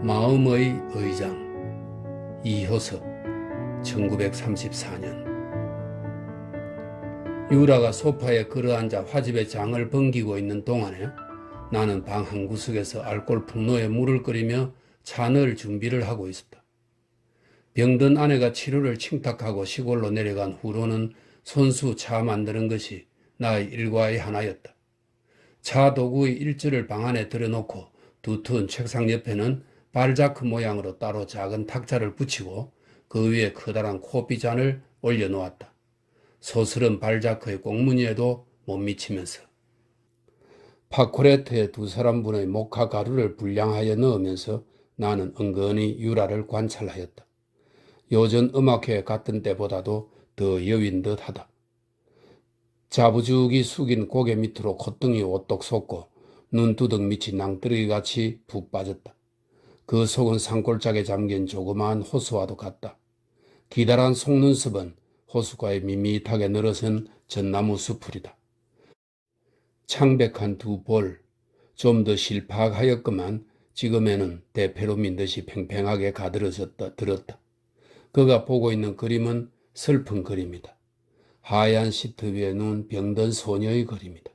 마음의 의장 이효섭 1934년. 유라가 소파에 걸어앉아 화집의 장을 번기고 있는 동안에 나는 방 한 구석에서 알코올 풍로에 물을 끓이며 차 넣을 준비를 하고 있었다. 병든 아내가 치료를 칭탁하고 시골로 내려간 후로는 손수 차 만드는 것이 나의 일과의 하나였다. 차 도구의 일지를 방 안에 들여놓고 두터운 책상 옆에는 발자크 모양으로 따로 작은 탁자를 붙이고 그 위에 커다란 커피잔을 올려놓았다. 소스런 발자크의 꽁무니에도 못 미치면서. 파코레트에 두 사람분의 모카 가루를 불량하여 넣으면서 나는 은근히 유라를 관찰하였다. 요전 음악회에 갔던 때보다도 더 여윈 듯하다. 자부죽이 숙인 고개 밑으로 콧등이 오똑 솟고 눈두덩 밑이 낭떠러기같이 푹 빠졌다. 그 속은 산골짜기에 잠긴 조그마한 호수와도 같다. 기다란 속눈썹은 호수가에 밋밋하게 늘어선 전나무 수풀이다. 창백한 두 볼, 좀 더 실팍하였건만 지금에는 대패로 민 듯이 팽팽하게 들었다. 그가 보고 있는 그림은 슬픈 그림이다. 하얀 시트 위에 누운 병든 소녀의 그림이다.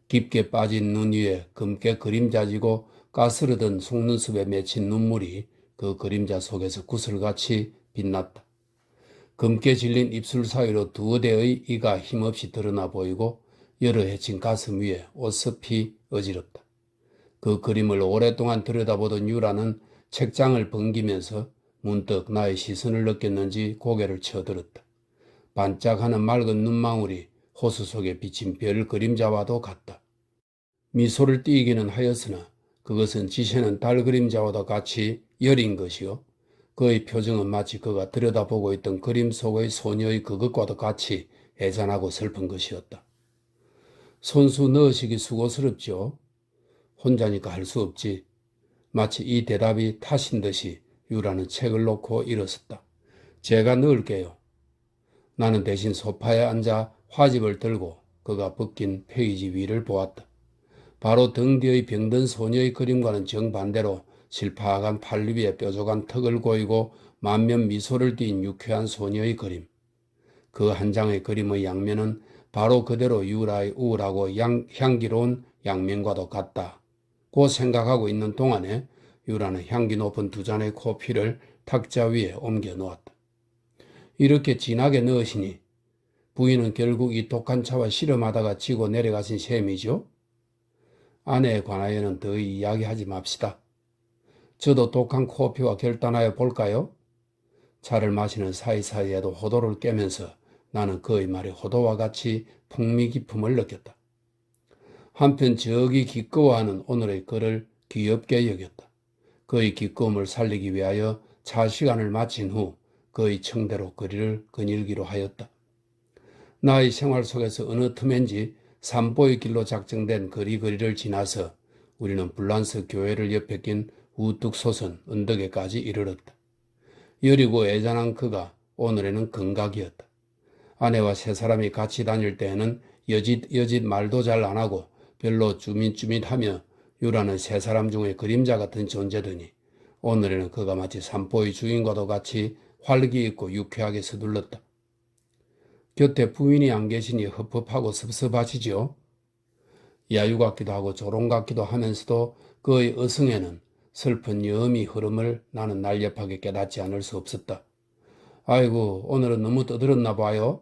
깊게 빠진 눈 위에 검게 그림자지고 까스르던 속눈썹에 맺힌 눈물이 그 그림자 속에서 구슬같이 빛났다. 검게 질린 입술 사이로 두어 대의 이가 힘없이 드러나 보이고 여러 해친 가슴 위에 옷섭이 어지럽다. 그 그림을 오랫동안 들여다보던 유라는 책장을 번기면서 문득 나의 시선을 느꼈는지 고개를 쳐들었다. 반짝하는 맑은 눈망울이 호수 속에 비친 별 그림자와도 같다. 미소를 띠기는 하였으나 그것은 지새는 달 그림자와도 같이 여린 것이요. 그의 표정은 마치 그가 들여다보고 있던 그림 속의 소녀의 그것과도 같이 애잔하고 슬픈 것이었다. 손수 넣으시기 수고스럽죠. 혼자니까 할 수 없지. 마치 이 대답이 탓인 듯이 유라는 책을 놓고 일어섰다. 제가 넣을게요. 나는 대신 소파에 앉아 화집을 들고 그가 벗긴 페이지 위를 보았다. 바로 등 뒤의 병든 소녀의 그림과는 정반대로 실파간 팔 위에 뾰족한 턱을 고이고 만면 미소를 띤 유쾌한 소녀의 그림. 그 한 장의 그림의 양면은 바로 그대로 유라의 우울하고 향기로운 양면과도 같다고 생각하고 있는 동안에 유라는 향기 높은 두 잔의 커피를 탁자 위에 옮겨 놓았다. 이렇게 진하게 넣으시니 부인은 결국 이 독한 차와 씨름하다가 지고 내려가신 셈이죠. 아내에 관하여는 더 이야기하지 맙시다. 저도 독한 커피와 결단하여 볼까요? 차를 마시는 사이사이에도 호도를 깨면서 나는 그의 말에 호도와 같이 풍미 깊음을 느꼈다. 한편 저기 기꺼워하는 오늘의 그를 귀엽게 여겼다. 그의 기꺼움을 살리기 위하여 차 시간을 마친 후 그의 청대로 거리를 거닐기로 하였다. 나의 생활 속에서 어느 틈엔지 산보의 길로 작정된 거리를 지나서 우리는 불란서 교회를 옆에 낀 우뚝 솟은 언덕에까지 이르렀다. 여리고 애잔한 그가 오늘에는 건각이었다. 아내와 세 사람이 같이 다닐 때에는 여짓 말도 잘 안 하고 별로 쭈밋쭈밋하며 유라는 세 사람 중에 그림자 같은 존재더니 오늘에는 그가 마치 산보의 주인과도 같이 활기 있고 유쾌하게 서둘렀다. 곁에 부인이 안 계시니 흡흡하고 섭섭하시지요. 야유 같기도 하고 조롱 같기도 하면서도 그의 어성에는 슬픈 여음이 흐름을 나는 날렵하게 깨닫지 않을 수 없었다. 아이고, 오늘은 너무 떠들었나 봐요.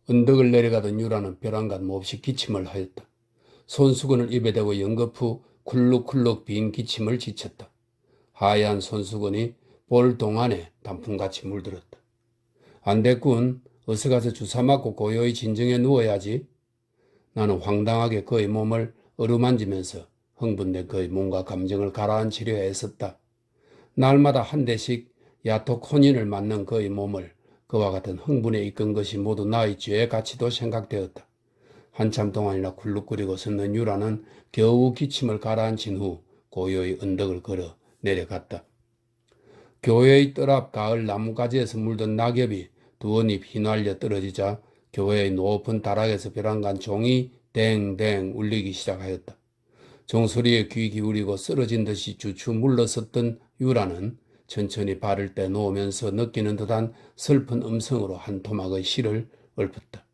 언덕을 내려가던 유라는 벼랑간 몹시 기침을 하였다. 손수건을 입에 대고 연거푸 쿨룩쿨룩 빈 기침을 지쳤다. 하얀 손수건이 볼 동안에 단풍같이 물들었다. 안 됐군. 어서 가서 주사 맞고 고요히 진정해 누워야지. 나는 황당하게 그의 몸을 어루만지면서 흥분된 그의 몸과 감정을 가라앉히려 애썼다. 날마다 한 대씩 야토코닌을 맞는 그의 몸을 그와 같은 흥분에 이끈 것이 모두 나의 죄의 가치도 생각되었다. 한참 동안이나 굴룩거리고 섰는 유라는 겨우 기침을 가라앉힌 후 고요히 언덕을 걸어 내려갔다. 교회의 뜰 앞 가을 나뭇가지에서 물던 낙엽이 두어 잎 휘날려 떨어지자 교회의 높은 다락에서 벼랑간 종이 댕댕 울리기 시작하였다. 종소리에 귀 기울이고 쓰러진 듯이 주춤 물러섰던 유라는 천천히 발을 떼놓으면서 느끼는 듯한 슬픈 음성으로 한 토막의 시를 읊었다.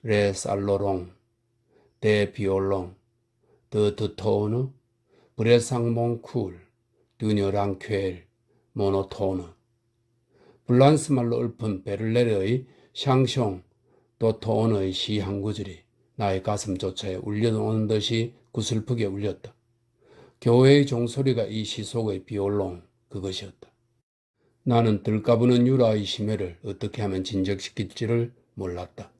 레 살로롱, 데 비올롱, 드 드토르, 브레상몽 쿨, 드녀랑 쾌엘, 모노토르. 불란스 말로 읊은 베를레르의 샹숑 도토르의 시 한 구절이 나의 가슴조차에 울려오는 듯이 구슬프게 울렸다. 교회의 종소리가 이 시 속의 비올롱 그것이었다. 나는 들까부는 유라의 심해를 어떻게 하면 진정시킬지를 몰랐다.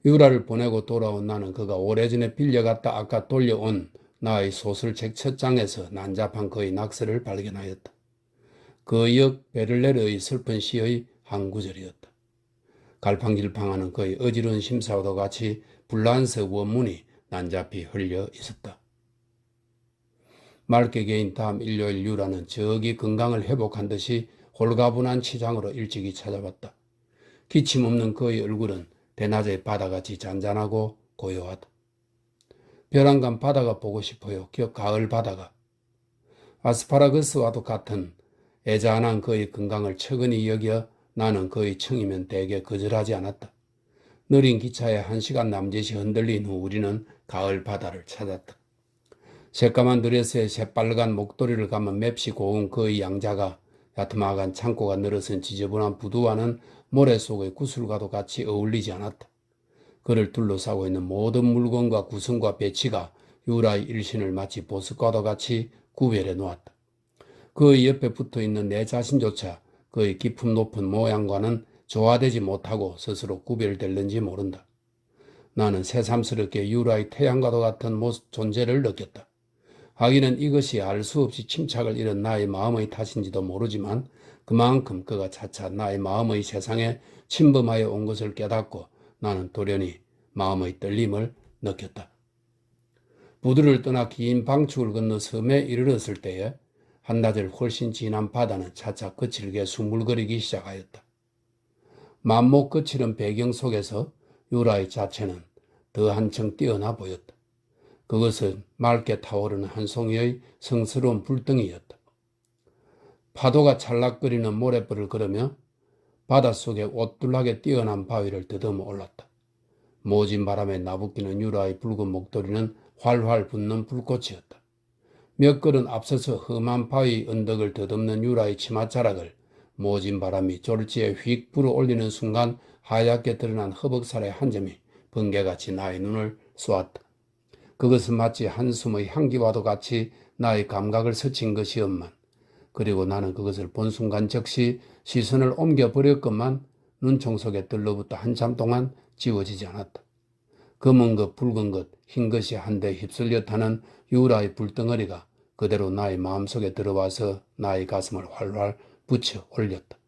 유라를 보내고 돌아온 나는 그가 오래전에 빌려갔다 아까 돌려온 나의 소설책 첫 장에서 난잡한 그의 낙서를 발견하였다. 그 역 베를레르의 슬픈 시의 한 구절이었다. 갈팡질팡하는 그의 어지러운 심사와도 같이 불란스 원문이 난잡히 흘려 있었다. 맑게 개인 다음 일요일 유라는 저기 건강을 회복한 듯이 홀가분한 치장으로 일찍이 찾아왔다. 기침 없는 그의 얼굴은 대낮의 바다같이 잔잔하고 고요하다. 벼랑간 바다가 보고 싶어요. 가을 바다가. 아스파라거스와도 같은 애잔한 그의 건강을 측은히 여겨 나는 그의 청이면 대개 거절하지 않았다. 느린 기차에 1시간 남짓이 흔들린 후 우리는 가을 바다를 찾았다. 새까만 드레스에 새빨간 목도리를 감은 맵시 고운 그의 양자가 야트막한 창고가 늘어선 지저분한 부두와는 모래 속의 구슬과도 같이 어울리지 않았다. 그를 둘러싸고 있는 모든 물건과 구성과 배치가 유라의 일신을 마치 보석과도 같이 구별해 놓았다. 그의 옆에 붙어있는 내 자신조차 그의 기품 높은 모양과는 조화되지 못하고 스스로 구별될는지 모른다. 나는 새삼스럽게 유라의 태양과도 같은 존재를 느꼈다. 하기는 이것이 알 수 없이 침착을 잃은 나의 마음의 탓인지도 모르지만 그만큼 그가 차차 나의 마음의 세상에 침범하여 온 것을 깨닫고 나는 돌연히 마음의 떨림을 느꼈다. 부두를 떠나 긴 방축을 건너 섬에 이르렀을 때에 한낮을 훨씬 진한 바다는 차차 거칠게 수물거리기 시작하였다. 만목 거칠은 배경 속에서 유라의 자체는 더 한층 뛰어나 보였다. 그것은 맑게 타오르는 한 송이의 성스러운 불덩이였다. 파도가 찰락거리는 모래벌을 걸으며 바닷속에 옷둘하게 뛰어난 바위를 더듬어 올랐다. 모진 바람에 나부끼는 유라의 붉은 목도리는 활활 붙는 불꽃이었다. 몇 걸음 앞서서 험한 바위 언덕을 더듬는 유라의 치맛자락을 모진 바람이 졸지에 휙 불어올리는 순간 하얗게 드러난 허벅살의 한 점이 번개같이 나의 눈을 쏘았다. 그것은 마치 한숨의 향기와도 같이 나의 감각을 스친 것이었만 그리고 나는 그것을 본 순간 즉시 시선을 옮겨버렸건만 눈총 속에 들러붙어 한참 동안 지워지지 않았다. 검은 것, 붉은 것, 흰 것이 한데 휩쓸려 타는 유라의 불덩어리가 그대로 나의 마음속에 들어와서 나의 가슴을 활활 붙여 올렸다.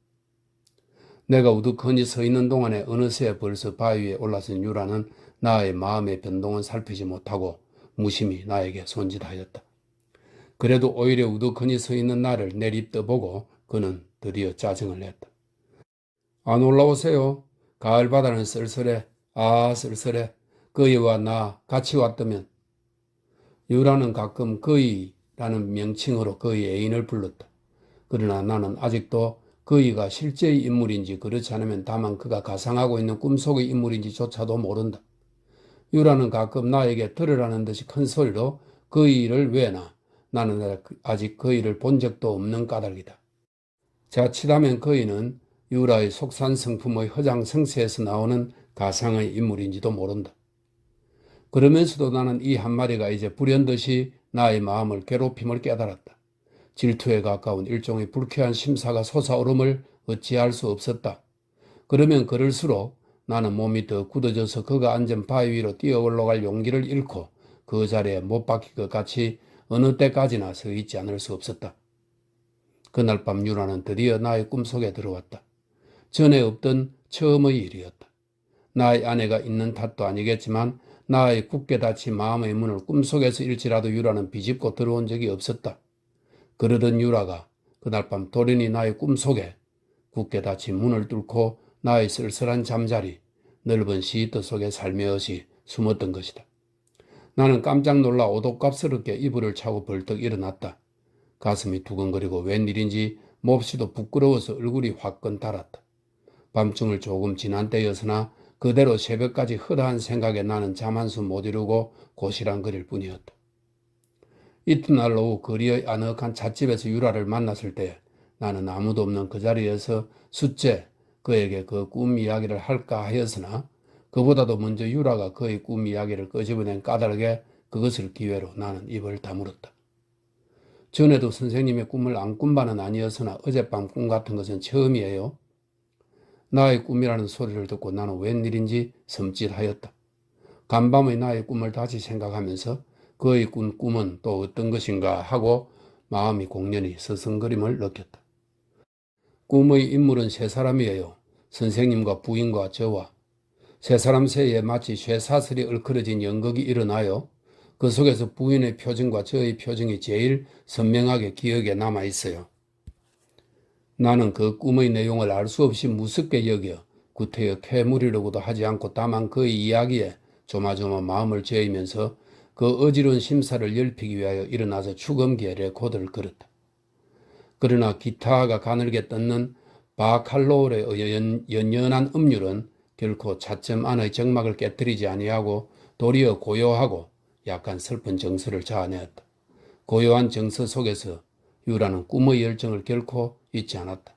내가 우두커니 서 있는 동안에 어느새 벌써 바위 위에 올라선 유라는 나의 마음의 변동은 살피지 못하고 무심히 나에게 손짓하였다. 그래도 오히려 우두커니 서 있는 나를 내립떠보고 그는 드디어 짜증을 냈다. 안 올라오세요. 가을 바다는 쓸쓸해. 아 쓸쓸해. 그이와 나 같이 왔다면. 유라는 가끔 그이라는 명칭으로 그의 애인을 불렀다. 그러나 나는 아직도 그이가 실제의 인물인지 그렇지 않으면 다만 그가 가상하고 있는 꿈속의 인물인지조차도 모른다. 유라는 가끔 나에게 들으라는 듯이 큰 소리로 그이를 외나 나는 아직 그이를 본 적도 없는 까닭이다. 자칫하면 그이는 유라의 속산성품의 허장성세에서 나오는 가상의 인물인지도 모른다. 그러면서도 나는 이 한마디가 이제 불현듯이 나의 마음을 괴롭힘을 깨달았다. 질투에 가까운 일종의 불쾌한 심사가 솟아오름을 어찌할 수 없었다. 그러면 그럴수록 나는 몸이 더 굳어져서 그가 앉은 바위 위로 뛰어 올라갈 용기를 잃고 그 자리에 못 박힐 것 같이 어느 때까지나 서 있지 않을 수 없었다. 그날 밤 유라는 드디어 나의 꿈속에 들어왔다. 전에 없던 처음의 일이었다. 나의 아내가 있는 탓도 아니겠지만 나의 굳게 닫힌 마음의 문을 꿈속에서 일지라도 유라는 비집고 들어온 적이 없었다. 그러던 유라가 그날 밤 돌연히 나의 꿈속에 굳게 닫힌 문을 뚫고 나의 쓸쓸한 잠자리, 넓은 시트 속에 살며시 숨었던 것이다. 나는 깜짝 놀라 오독갑스럽게 이불을 차고 벌떡 일어났다. 가슴이 두근거리고 웬일인지 몹시도 부끄러워서 얼굴이 화끈 달았다. 밤중을 조금 지난 때였으나 그대로 새벽까지 허다한 생각에 나는 잠 한숨 못 이루고 고시랑거릴 뿐이었다. 이튿날 오후 거리의 아늑한 찻집에서 유라를 만났을 때 나는 아무도 없는 그 자리에서 숫째 그에게 그 꿈 이야기를 할까 하였으나 그보다도 먼저 유라가 그의 꿈 이야기를 끄집어낸 까닭에 그것을 기회로 나는 입을 다물었다. 전에도 선생님의 꿈을 안 꾼 바는 아니었으나 어젯밤 꿈 같은 것은 처음이에요. 나의 꿈이라는 소리를 듣고 나는 웬일인지 섬찟하였다. 간밤의 나의 꿈을 다시 생각하면서 그의 꾼 꿈은 또 어떤 것인가 하고 마음이 공연히 서성거림을 느꼈다. 꿈의 인물은 세 사람이에요. 선생님과 부인과 저와. 세 사람 사이에 마치 쇠사슬이 얽혀진 연극이 일어나요. 그 속에서 부인의 표정과 저의 표정이 제일 선명하게 기억에 남아있어요. 나는 그 꿈의 내용을 알 수 없이 무섭게 여겨 구태여 캐물이라고도 하지 않고 다만 그의 이야기에 조마조마 마음을 죄이면서 그 어지러운 심사를 넓히기 위하여 일어나서 축음기에 레코드를 걸었다. 그러나 기타가 가늘게 뜯는 바칼로르의 연연한 음률은 결코 차점 안의 정막을 깨뜨리지 아니하고 도리어 고요하고 약간 슬픈 정서를 자아내었다. 고요한 정서 속에서 유라는 꿈의 열정을 결코 잊지 않았다.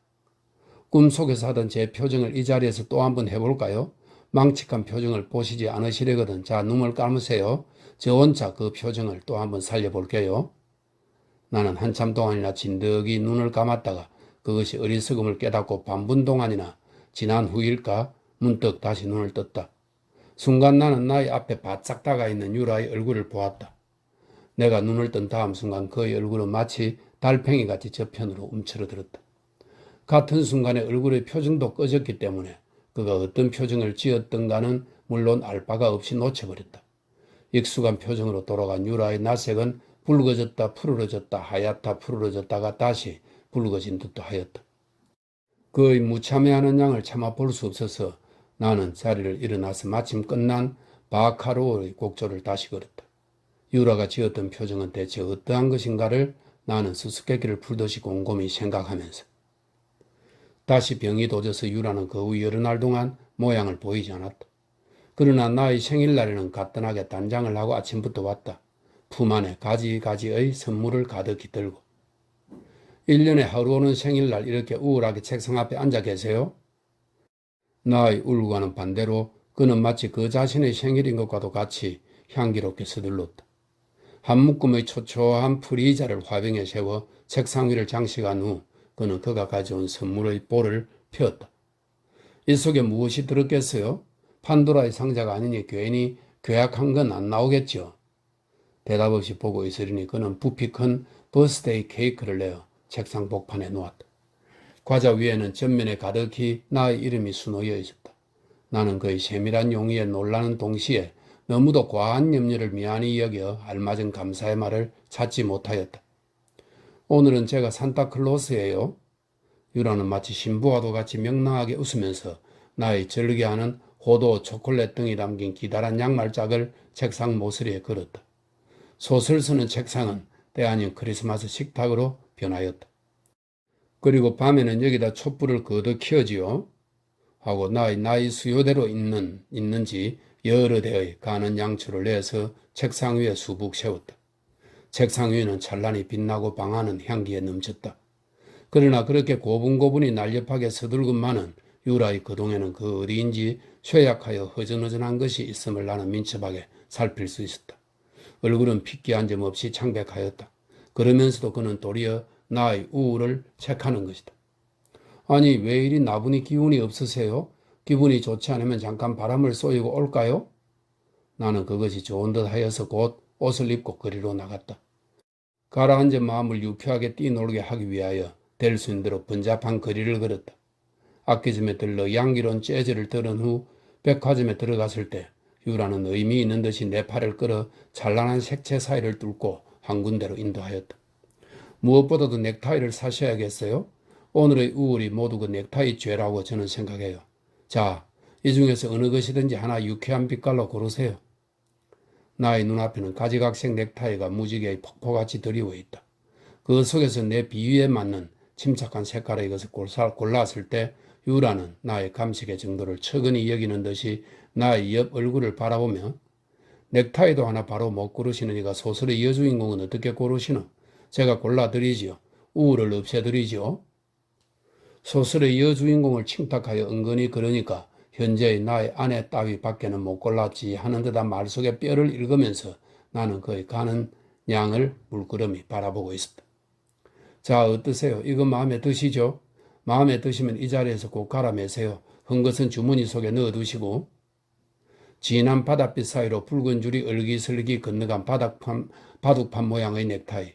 꿈 속에서 하던 제 표정을 이 자리에서 또 한번 해볼까요? 망측한 표정을 보시지 않으시려거든. 자, 눈을 감으세요. 저 혼자 그 표정을 또 한번 살려볼게요. 나는 한참 동안이나 진득이 눈을 감았다가 그것이 어리석음을 깨닫고 반분 동안이나 지난 후일까 문득 다시 눈을 떴다. 순간 나는 나의 앞에 바짝 다가 있는 유라의 얼굴을 보았다. 내가 눈을 뜬 다음 순간 그의 얼굴은 마치 달팽이같이 저편으로 움츠러들었다. 같은 순간에 얼굴의 표정도 꺼졌기 때문에 그가 어떤 표정을 지었던가는 물론 알 바가 없이 놓쳐버렸다. 익숙한 표정으로 돌아간 유라의 나색은 붉어졌다 푸르러졌다 하얗다 푸르러졌다가 다시 붉어진 듯도 하였다. 그의 무참해하는 양을 차마 볼 수 없어서 나는 자리를 일어나서 마침 끝난 바카로의 곡조를 다시 걸었다. 유라가 지었던 표정은 대체 어떠한 것인가를 나는 수수께끼를 풀듯이 곰곰이 생각하면서 다시 병이 도져서 유라는 그 후 여러 날 동안 모양을 보이지 않았다. 그러나 나의 생일날에는 가뿐하게 단장을 하고 아침부터 왔다. 품 안에 가지가지의 선물을 가득히 들고. 1년에 하루 오는 생일날 이렇게 우울하게 책상 앞에 앉아 계세요? 나의 울과는 반대로 그는 마치 그 자신의 생일인 것과도 같이 향기롭게 서둘렀다. 한 묶음의 초초한 프리자를 화병에 세워 책상 위를 장식한 후 그는 그가 가져온 선물의 볼을 펴었다. 이 속에 무엇이 들었겠어요? 판도라의 상자가 아니니 괜히 괴악한 건 안 나오겠죠. 대답 없이 보고 있으리니 그는 부피 큰 버스데이 케이크를 내어 책상 복판에 놓았다. 과자 위에는 전면에 가득히 나의 이름이 수놓여 있었다. 나는 그의 세밀한 용의에 놀라는 동시에 너무도 과한 염려를 미안히 여겨 알맞은 감사의 말을 찾지 못하였다. 오늘은 제가 산타클로스예요. 유라는 마치 신부와도 같이 명랑하게 웃으면서 나의 절개하는 호두, 초콜릿 등이 담긴 기다란 양말짝을 책상 모서리에 걸었다. 소설 쓰는 책상은 때 아닌 크리스마스 식탁으로 변하였다. 그리고 밤에는 여기다 촛불을 거둬 켜지요. 하고 나의 수요대로 있는지 여러 대의 가는 양초를 내서 책상 위에 수북 세웠다. 책상 위에는 찬란히 빛나고 방하는 향기에 넘쳤다. 그러나 그렇게 고분고분이 날렵하게 서둘근만은 유라의 그동에는 그 어디인지 쇠약하여 허전허전한 것이 있음을 나는 민첩하게 살필 수 있었다. 얼굴은 핏기 한 점 없이 창백하였다. 그러면서도 그는 도리어 나의 우울을 체크하는 것이다. 아니, 왜 이리 나분히 기운이 없으세요? 기분이 좋지 않으면 잠깐 바람을 쏘이고 올까요? 나는 그것이 좋은 듯 하여서 곧 옷을 입고 거리로 나갔다. 가라앉은 마음을 유쾌하게 뛰놀게 하기 위하여 될 수 있는 대로 번잡한 거리를 걸었다. 악기점에 들러 양기로운 재즈를 들은 후 백화점에 들어갔을 때 유라는 의미 있는 듯이 내 팔을 끌어 찬란한 색채 사이를 뚫고 한 군데로 인도하였다. 무엇보다도 넥타이를 사셔야겠어요? 오늘의 우울이 모두 그 넥타이 죄라고 저는 생각해요. 자, 이 중에서 어느 것이든지 하나 유쾌한 빛깔로 고르세요. 나의 눈앞에는 가지각색 넥타이가 무지개의 폭포같이 드리워 있다. 그 속에서 내 비위에 맞는 침착한 색깔의 이것을 골랐을 때 유라는 나의 감식의 정도를 측은히 여기는 듯이 나의 옆 얼굴을 바라보며 넥타이도 하나 바로 못 고르시는 이가 소설의 여주인공은 어떻게 고르시노? 제가 골라드리지요. 우울을 없애드리지요. 소설의 여주인공을 침탁하여 은근히 그러니까 현재의 나의 아내 따위 밖에는 못 골랐지 하는 듯한 말 속에 뼈를 읽으면서 나는 그의 가는 양을 물끄러미 바라보고 있었다. 자, 어떠세요? 이거 마음에 드시죠? 마음에 드시면 이 자리에서 꼭 갈아매세요. 헝것은 주머니 속에 넣어두시고 진한 바닷빛 사이로 붉은 줄이 얼기설기 건너간 바둑판 모양의 넥타이.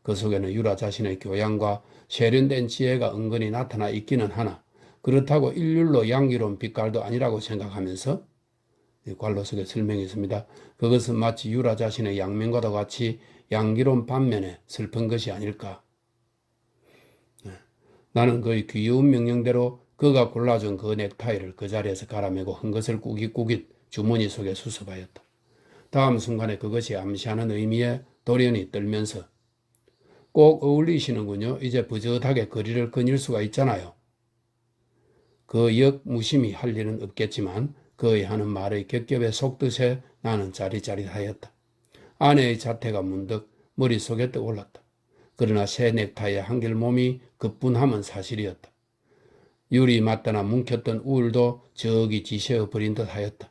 그 속에는 유라 자신의 교양과 세련된 지혜가 은근히 나타나 있기는 하나 그렇다고 일률로 양기로운 빛깔도 아니라고 생각하면서 관로 속에 설명이 있습니다. 그것은 마치 유라 자신의 양면과도 같이 양기로운 반면에 슬픈 것이 아닐까. 나는 그의 귀여운 명령대로 그가 골라준 그 넥타이를 그 자리에서 갈아매고 헝것을 꾸깃꾸깃 주머니 속에 수습하였다. 다음 순간에 그것이 암시하는 의미에 돌연히 떨면서 꼭 어울리시는군요. 이제 버젓하게 거리를 거닐 수가 있잖아요. 그 역무심히 할 일은 없겠지만 그의 하는 말의 겹겹에 속뜻에 나는 짜릿짜릿하였다. 아내의 자태가 문득 머릿속에 떠올랐다. 그러나 새 넥타이의 한결 몸이 급분함은 사실이었다. 유리 맞다나 뭉쳤던 우울도 저기 지새어 버린 듯 하였다.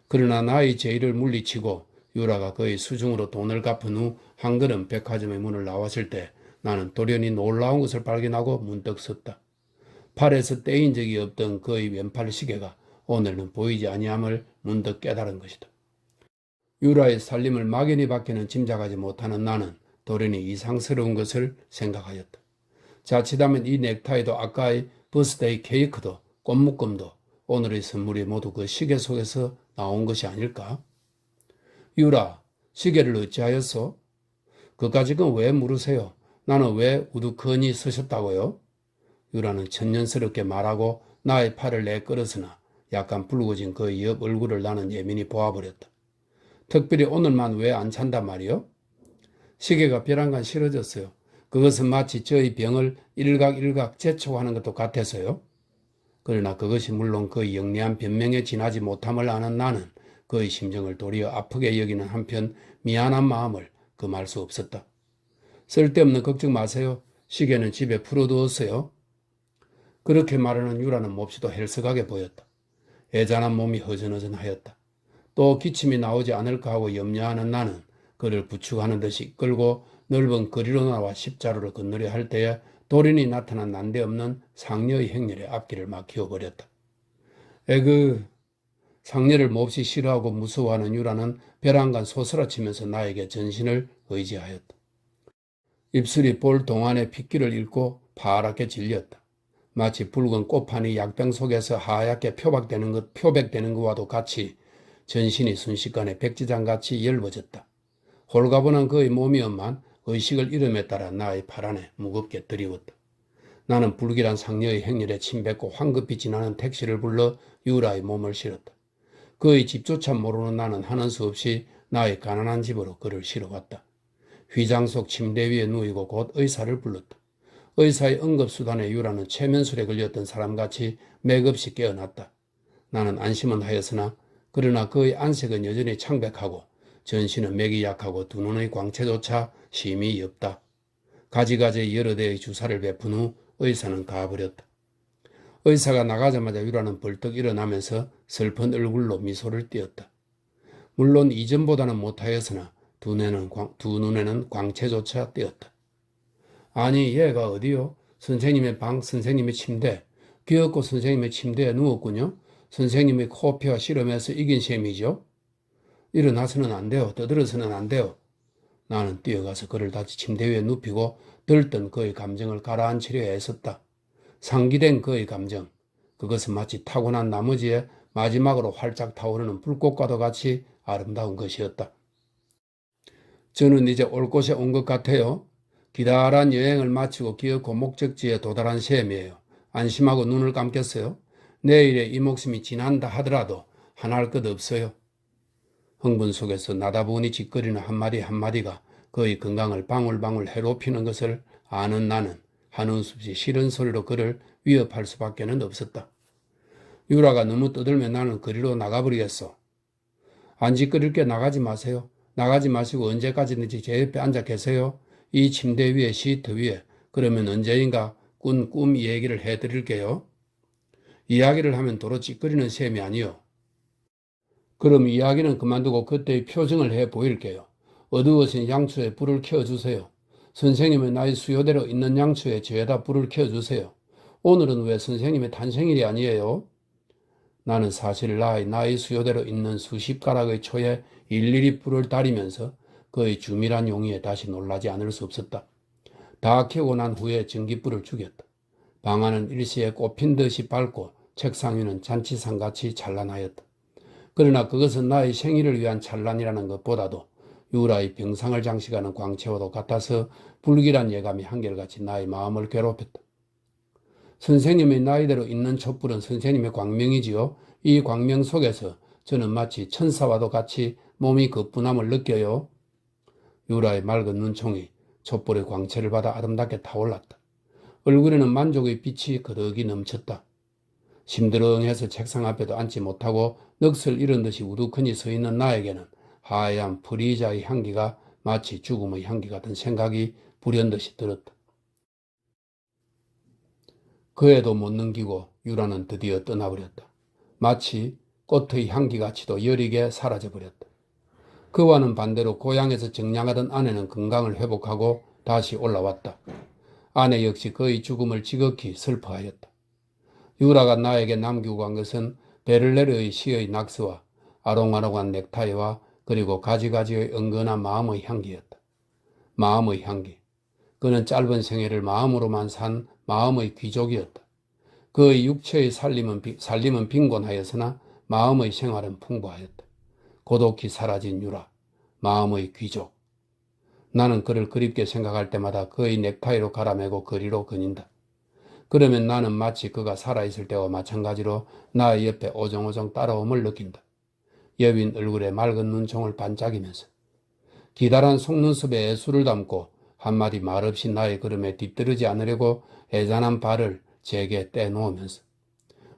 그러나 나의 제의를 물리치고 유라가 그의 수중으로 돈을 갚은 후 한 걸음 백화점의 문을 나왔을 때 나는 돌연히 놀라운 것을 발견하고 문득 섰다. 팔에서 떼인 적이 없던 그의 왼팔 시계가 오늘은 보이지 아니함을 문득 깨달은 것이다. 유라의 살림을 막연히 밖에는 짐작하지 못하는 나는 돌연히 이상스러운 것을 생각하였다. 자칫하면 이 넥타이도 아까의 버스데이 케이크도 꽃묶음도 오늘의 선물이 모두 그 시계 속에서 나온 것이 아닐까? 유라, 시계를 어찌하였소? 그까짓건 왜 물으세요? 나는 왜 우두커니 서셨다고요? 유라는 천년스럽게 말하고 나의 팔을 내끌었으나 약간 붉어진 그의 옆 얼굴을 나는 예민히 보아버렸다. 특별히 오늘만 왜 안 찬단 말이요? 시계가 벼랑간 싫어졌어요. 그것은 마치 저의 병을 일각일각 재촉하는 것도 같아서요. 그러나 그것이 물론 그의 영리한 변명에 지나지 못함을 아는 나는 그의 심정을 도리어 아프게 여기는 한편 미안한 마음을 금할 수 없었다. 쓸데없는 걱정 마세요. 시계는 집에 풀어두었어요. 그렇게 말하는 유라는 몹시도 헬쓱하게 보였다. 애잔한 몸이 허전허전하였다. 또 기침이 나오지 않을까 하고 염려하는 나는 그를 부축하는 듯이 끌고 넓은 거리로 나와 십자로를 건너려 할 때에 돌연히 나타난 난데없는 상녀의 행렬에 앞길을 막히어버렸다. 에그, 상녀를 몹시 싫어하고 무서워하는 유라는 벼랑간 소스라치면서 나에게 전신을 의지하였다. 입술이 볼 동안의 핏기를 잃고 파랗게 질렸다. 마치 붉은 꽃판이 약병 속에서 하얗게 표백되는 것과도 같이 전신이 순식간에 백지장같이 열워졌다. 홀가분한 그의 몸이었만 의식을 잃음에 따라 나의 팔 안에 무겁게 드리웠다. 나는 불길한 상녀의 행렬에 침뱉고 황급히 지나는 택시를 불러 유라의 몸을 실었다. 그의 집조차 모르는 나는 하는 수 없이 나의 가난한 집으로 그를 실어왔다. 휘장 속 침대 위에 누이고 곧 의사를 불렀다. 의사의 응급수단에 유라는 최면술에 걸렸던 사람같이 맥없이 깨어났다. 나는 안심은 하였으나 그러나 그의 안색은 여전히 창백하고 전신은 맥이 약하고 두 눈의 광채조차 심히 없다. 가지가지 여러 대의 주사를 베푼 후 의사는 가버렸다. 의사가 나가자마자 유라는 벌떡 일어나면서 슬픈 얼굴로 미소를 띄었다. 물론 이전보다는 못하였으나 두 눈에는 광채조차 띄었다. 아니 얘가 어디요? 선생님의 방, 선생님의 침대. 귀엽고 선생님의 침대에 누웠군요. 선생님의 코피와 실험에서 이긴 셈이죠. 일어나서는 안 돼요. 떠들어서는 안 돼요. 나는 뛰어가서 그를 다시 침대 위에 눕히고 들뜬 그의 감정을 가라앉히려 애썼다. 상기된 그의 감정. 그것은 마치 타고난 나머지에 마지막으로 활짝 타오르는 불꽃과도 같이 아름다운 것이었다. 저는 이제 올 곳에 온 것 같아요. 기다란 여행을 마치고 기어코 목적지에 도달한 셈이에요. 안심하고 눈을 감겠어요. 내일에 이 목숨이 지난다 하더라도 하나할 것 없어요. 흥분 속에서 나다보니 짓거리는 한마디 한마디가 그의 건강을 방울방울 해롭히는 것을 아는 나는 한우 없이 싫은 소리로 그를 위협할 수밖에는 없었다. 유라가 너무 떠들면 나는 그리로 나가버리겠소. 안 짓거릴 게 나가지 마세요. 나가지 마시고 언제까지든지 제 옆에 앉아 계세요. 이 침대 위에 시트 위에. 그러면 언제인가 꾼 꿈 얘기를 해드릴게요. 이야기를 하면 도로 찌꺼리는 셈이 아니요. 그럼 이야기는 그만두고 그때의 표정을 해 보일게요. 어두워진 양초에 불을 켜주세요. 선생님의 나이 수요대로 있는 양초에 저에다 불을 켜주세요. 오늘은 왜 선생님의 탄생일이 아니에요? 나는 사실 나이 수요대로 있는 수십 가락의 초에 일일이 불을 다리면서 그의 주밀한 용의에 다시 놀라지 않을 수 없었다. 다 켜고 난 후에 전깃불을 죽였다. 방 안은 일시에 꽃핀 듯이 밝고 책상 위는 잔치상같이 찬란하였다. 그러나 그것은 나의 생일을 위한 찬란이라는 것보다도 유라의 병상을 장식하는 광채와도 같아서 불길한 예감이 한결같이 나의 마음을 괴롭혔다. 선생님의 나이대로 있는 촛불은 선생님의 광명이지요. 이 광명 속에서 저는 마치 천사와도 같이 몸이 거뿐함을 느껴요. 유라의 맑은 눈총이 촛불의 광채를 받아 아름답게 타올랐다. 얼굴에는 만족의 빛이 그득이 넘쳤다. 심드렁해서 책상 앞에도 앉지 못하고 넋을 잃은 듯이 우두커니 서 있는 나에게는 하얀 프리자의 향기가 마치 죽음의 향기 같은 생각이 불현듯이 들었다. 그에도 못 넘기고 유라는 드디어 떠나버렸다. 마치 꽃의 향기같이도 여리게 사라져버렸다. 그와는 반대로 고향에서 정량하던 아내는 건강을 회복하고 다시 올라왔다. 아내 역시 그의 죽음을 지극히 슬퍼하였다. 유라가 나에게 남기고 간 것은 베를레르의 시의 낙서와 아롱아롱한 넥타이와 그리고 가지가지의 은근한 마음의 향기였다. 마음의 향기. 그는 짧은 생애를 마음으로만 산 마음의 귀족이었다. 그의 육체의 살림은 빈곤하였으나 마음의 생활은 풍부하였다. 고독히 사라진 유라, 마음의 귀족. 나는 그를 그립게 생각할 때마다 그의 넥타이로 갈아매고 거리로 거닌다. 그러면 나는 마치 그가 살아있을 때와 마찬가지로 나의 옆에 오정오정 따라옴을 느낀다. 여윈 얼굴에 맑은 눈총을 반짝이면서 기다란 속눈썹에 애수를 담고 한마디 말없이 나의 걸음에 뒤떨어지지 않으려고 애잔한 발을 제게 떼놓으면서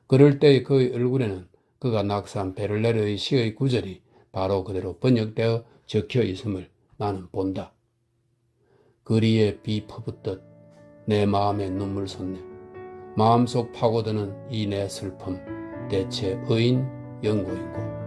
그럴 때의 그의 얼굴에는 그가 낙서한 베를레르의 시의 구절이 바로 그대로 번역되어 적혀 있음을 나는 본다. 거리에 비 퍼붓듯 내 마음에 눈물 솟네. 마음속 파고드는 이 내 슬픔 대체 어인 영고인고.